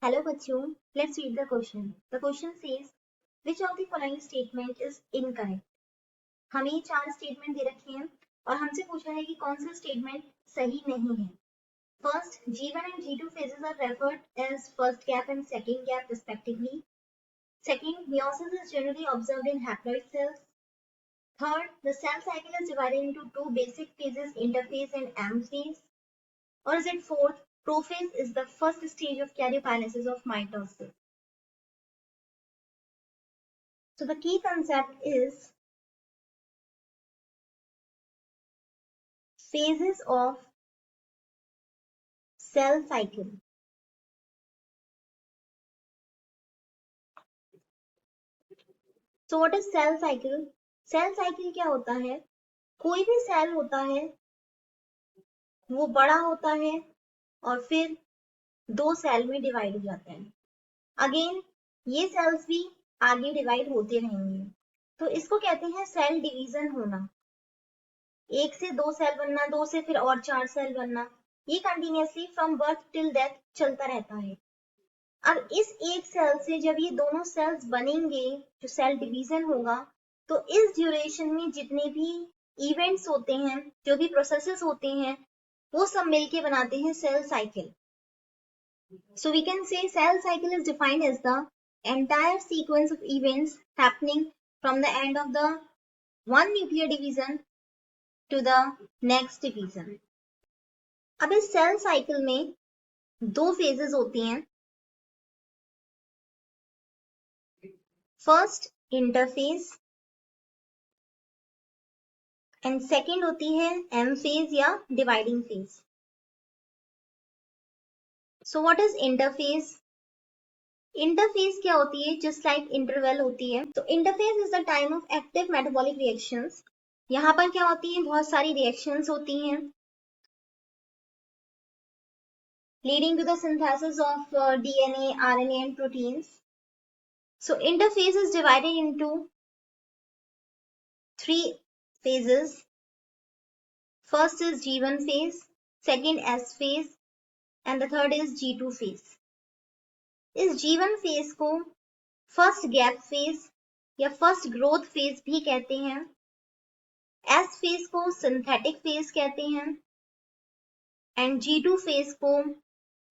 Hello बच्चों, let's read the question. The question says, which of the following statement is incorrect? हमें 4 statement दे रखे हैं और हमसे पूछा है कि कौन सा स्टेटमेंट सही नहीं है. First, G1 and G2 phases are referred as first gap and second gap respectively. Second, meiosis is generally observed in haploid cells. Third, the cell cycle is divided into two basic phases, interphase and M phase. Or is it fourth, prophase is the first stage of karyokinesis of mitosis? So the key concept is phases of cell cycle. So what is cell cycle? Cell cycle क्या होता है? कोई भी cell होता है वो बड़ा होता है और फिर दो सेल में डिवाइड हो जाता है. अगेन ये सेल्स भी आगे डिवाइड होते रहेंगे, तो इसको कहते हैं सेल डिवीजन होना. एक से दो सेल बनना, दो से फिर और 4 सेल बनना, ये continuously from birth till death चलता रहता है. अब इस एक सेल से जब ये दोनों सेल्स बनेंगे, जो सेल डिवीजन होगा, तो इस ड्यूरेशन में जितने भी इवेंट्स होते हैं, जो भी प्रोसेसेस होते हैं, वो सब मिलके बनाते हैं cell cycle. So we can say cell cycle is defined as the entire sequence of events happening from the end of the one nuclear division to the next division. अब इस सेल साइकिल में दो phases होती हैं. First interphase and second होती है M phase या dividing phase. So what is interphase? Interphase क्या होती है? जस्ट लाइक इंटरवल होती है. तो interphase is the time of active metabolic reactions. यहाँ पर क्या होती है? बहुत सारी रिएक्शंस होती हैं leading to the synthesis of DNA, RNA and proteins. So interphase is divided into 3 phases. First is G1 phase, second S phase and the third is G2 phase. इस G1 phase को first gap phase या first growth phase भी कहते हैं. S phase को synthetic phase कहते हैं and G2 phase को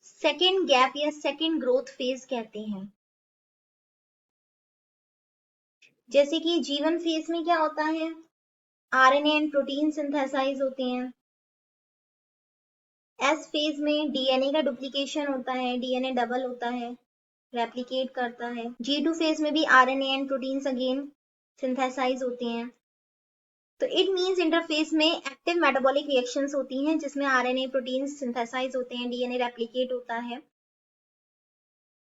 second gap या second growth phase कहते हैं. जैसे कि G1 phase में क्या होता है? RNA एंड प्रोटीन सिंथेसाइज होते हैं. एस फेज में डीएनए का डुप्लीकेशन होता है, डीएनए डबल होता है, रेप्लिकेट करता है. G2 फेज में भी RNA and proteins again synthesize होते हैं. तो इट मींस इंटरफेस में एक्टिव मेटाबॉलिक रिएक्शंस होती हैं जिसमें आरएनए प्रोटीन्स सिंथेसाइज होते हैं, डीएनए रेप्लिकेट होता है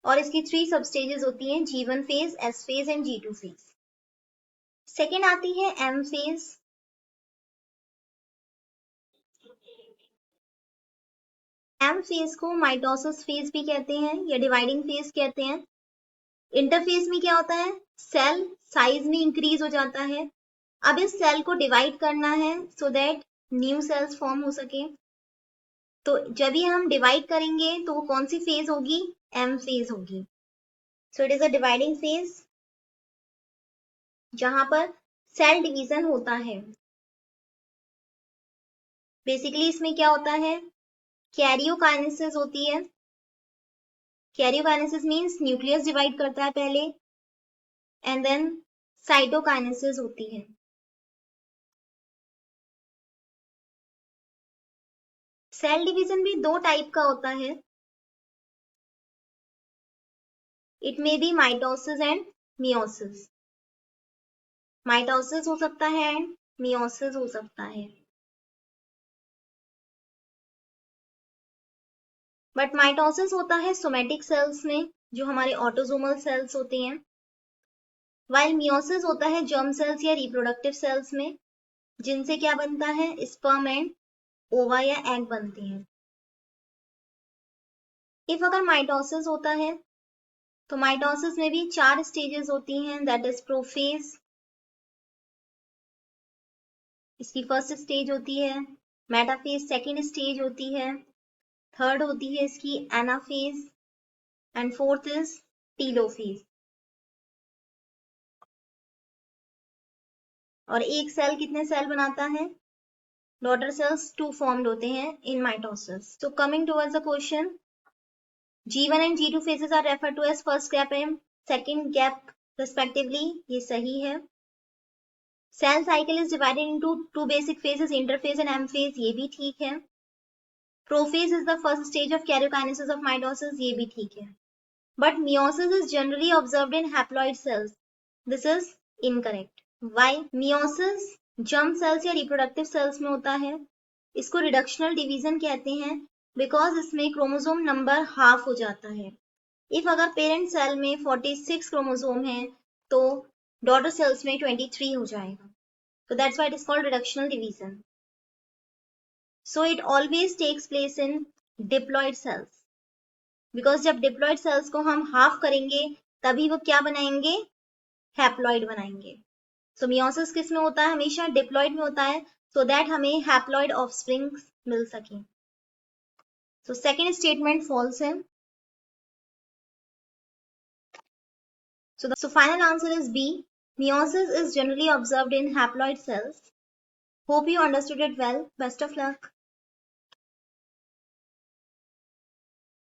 और इसकी 3 सब स्टेजेस होती हैं, G1 phase, S phase and G2 phase. Second आती है एम फेज. एम फेज को माइटोसिस फेज भी कहते हैं या डिवाइडिंग फेज कहते हैं. इंटरफेज में क्या होता है? सेल साइज में इंक्रीज हो जाता है. अब इस सेल को डिवाइड करना है so that new cells form हो सके. तो जब भी हम डिवाइड करेंगे तो वो कौन सी फेज होगी? एम फेज होगी. So it is a dividing phase जहां पर सेल डिवीजन होता है. बेसिकली इसमें क्या होता है? कैरियोकाइनेसिस होती है. कैरियोकाइनेसिस मींस न्यूक्लियस डिवाइड करता है पहले एंड देन साइटोकाइनेसिस होती है. सेल डिवीजन भी दो टाइप का होता है. It may be mitosis and meiosis. Mitosis हो सकता है एंड मियोसिस हो सकता है. बट माइटोसिस होता है सोमेटिक सेल्स में जो हमारे ऑटोसोमल सेल्स होते हैं, वाइल मियोसिस होता है जर्म सेल्स या रिप्रोडक्टिव सेल्स में जिनसे क्या बनता है? स्पर्म एंड ओवा या एग बनते हैं. इफ अगर माइटोसिस होता है तो माइटोसिस में भी 4 स्टेजेस होती हैं, दैट इज प्रोफेज. इसकी फर्स्ट स्टेज होती है. मेटाफेज सेकेंड स्टेज होती है. थर्ड होती है इसकी anaphase and fourth is telophase. और एक सेल कितने सेल बनाता है? डॉटर सेल्स 2 फॉर्म्ड होते हैं in mitosis. So coming towards the question, G1 and G2 phases are referred to as first gap and second gap respectively. ये सही है. Cell cycle is divided into two basic phases, interphase and M phase. ये भी ठीक है. Prophase is the first stage of karyokinesis of mitosis. ये भी ठीक है. But meiosis is generally observed in haploid cells. This is incorrect. Why? Meiosis germ cells या reproductive cells में होता है. इसको रिडक्शनल डिवीजन कहते हैं बिकॉज इसमें क्रोमोसोम नंबर हाफ हो जाता है. इफ अगर पेरेंट सेल में 46 क्रोमोसोम है तो डॉटर सेल्स में 23 हो जाएगा. So that's why it is called reductional division. So it always takes place in diploid cells. Because जब diploid cells को हम हाफ करेंगे तभी वो क्या बनाएंगे? हैप्लॉइड बनाएंगे. So meiosis किस में होता है? हमेशा डिप्लॉइड में होता है so that हमें हैप्लॉइड ऑफस्प्रिंग्स मिल सके. So second statement false है. So final answer is B. Meiosis is generally observed in haploid cells. Hope you understood it well. Best of luck.